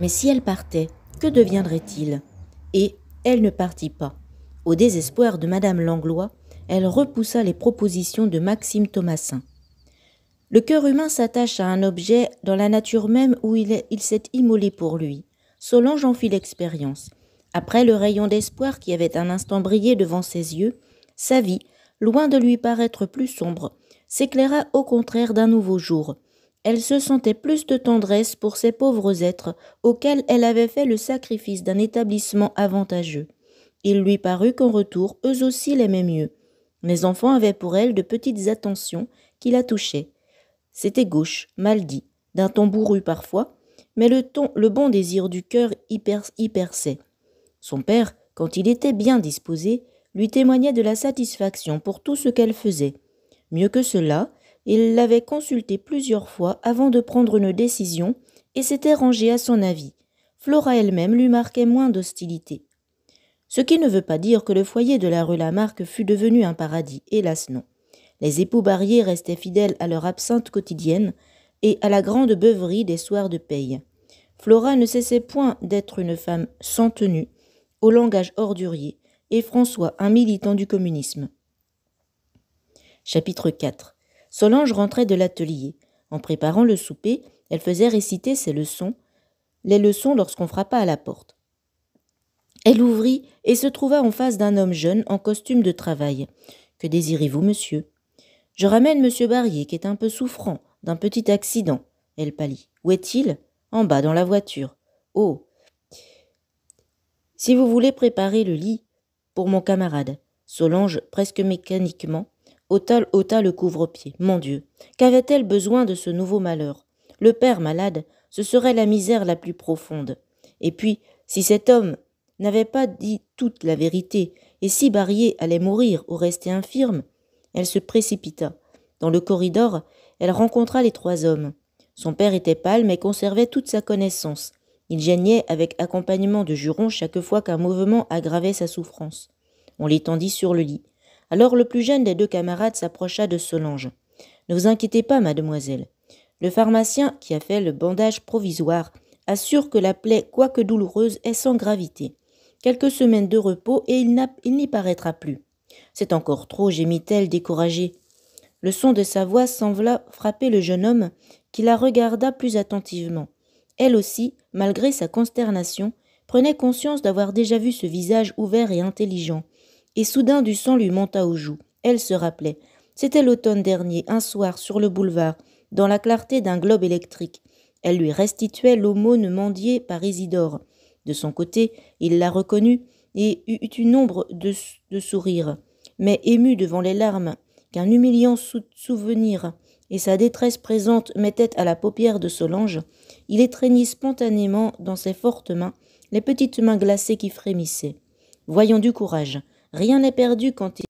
Mais si elle partait, que deviendrait-il? Et elle ne partit pas. Au désespoir de madame Langlois, elle repoussa les propositions de Maxime Thomassin. Le cœur humain s'attache à un objet dans la nature même où il s'est immolé pour lui. Solange en fit l'expérience. Après le rayon d'espoir qui avait un instant brillé devant ses yeux, sa vie, loin de lui paraître plus sombre, s'éclaira au contraire d'un nouveau jour. Elle se sentait plus de tendresse pour ces pauvres êtres auxquels elle avait fait le sacrifice d'un établissement avantageux. Il lui parut qu'en retour, eux aussi l'aimaient mieux. Les enfants avaient pour elle de petites attentions qui la touchaient. C'était gauche, mal dit, d'un ton bourru parfois, mais le bon désir du cœur y perçait. Son père, quand il était bien disposé, lui témoignait de la satisfaction pour tout ce qu'elle faisait. Mieux que cela, il l'avait consultée plusieurs fois avant de prendre une décision et s'était rangé à son avis. Flora elle-même lui marquait moins d'hostilité. Ce qui ne veut pas dire que le foyer de la rue Lamarque fût devenu un paradis, hélas non. Les époux Barrier restaient fidèles à leur absinthe quotidienne et à la grande beuverie des soirs de paye. Flora ne cessait point d'être une femme sans tenue, au langage ordurier, et François un militant du communisme. Chapitre 4. Solange rentrait de l'atelier. En préparant le souper, elle faisait réciter les leçons lorsqu'on frappa à la porte. Elle ouvrit et se trouva en face d'un homme jeune en costume de travail. « Que désirez-vous, monsieur ?»« Je ramène monsieur Barrier, qui est un peu souffrant d'un petit accident. » Elle pâlit. « Où est-il ?»« En bas, dans la voiture. »« Oh !»« Si vous voulez préparer le lit pour mon camarade. » Solange, presque mécaniquement, ôta le couvre-pied. Mon Dieu, qu'avait-elle besoin de ce nouveau malheur? Le père malade, ce serait la misère la plus profonde. Et puis, si cet homme n'avait pas dit toute la vérité, et si Barrier allait mourir ou rester infirme, elle se précipita. Dans le corridor, elle rencontra les 3 hommes. Son père était pâle, mais conservait toute sa connaissance. Il geignait avec accompagnement de jurons chaque fois qu'un mouvement aggravait sa souffrance. On l'étendit sur le lit. Alors le plus jeune des 2 camarades s'approcha de Solange. « Ne vous inquiétez pas, mademoiselle. Le pharmacien qui a fait le bandage provisoire assure que la plaie, quoique douloureuse, est sans gravité. Quelques semaines de repos et il n'y paraîtra plus. »« C'est encore trop, » gémit-elle découragée. Le son de sa voix sembla frapper le jeune homme qui la regarda plus attentivement. Elle aussi, malgré sa consternation, prenait conscience d'avoir déjà vu ce visage ouvert et intelligent. Et soudain du sang lui monta aux joues. Elle se rappelait. C'était l'automne dernier, un soir, sur le boulevard, dans la clarté d'un globe électrique. Elle lui restituait l'aumône mendiée par Isidore. De son côté, il la reconnut et eut une ombre de sourire. Mais ému devant les larmes qu'un humiliant souvenir et sa détresse présente mettaient à la paupière de Solange, il étreignit spontanément dans ses fortes mains les petites mains glacées qui frémissaient. Voyons du courage. Rien n'est perdu quand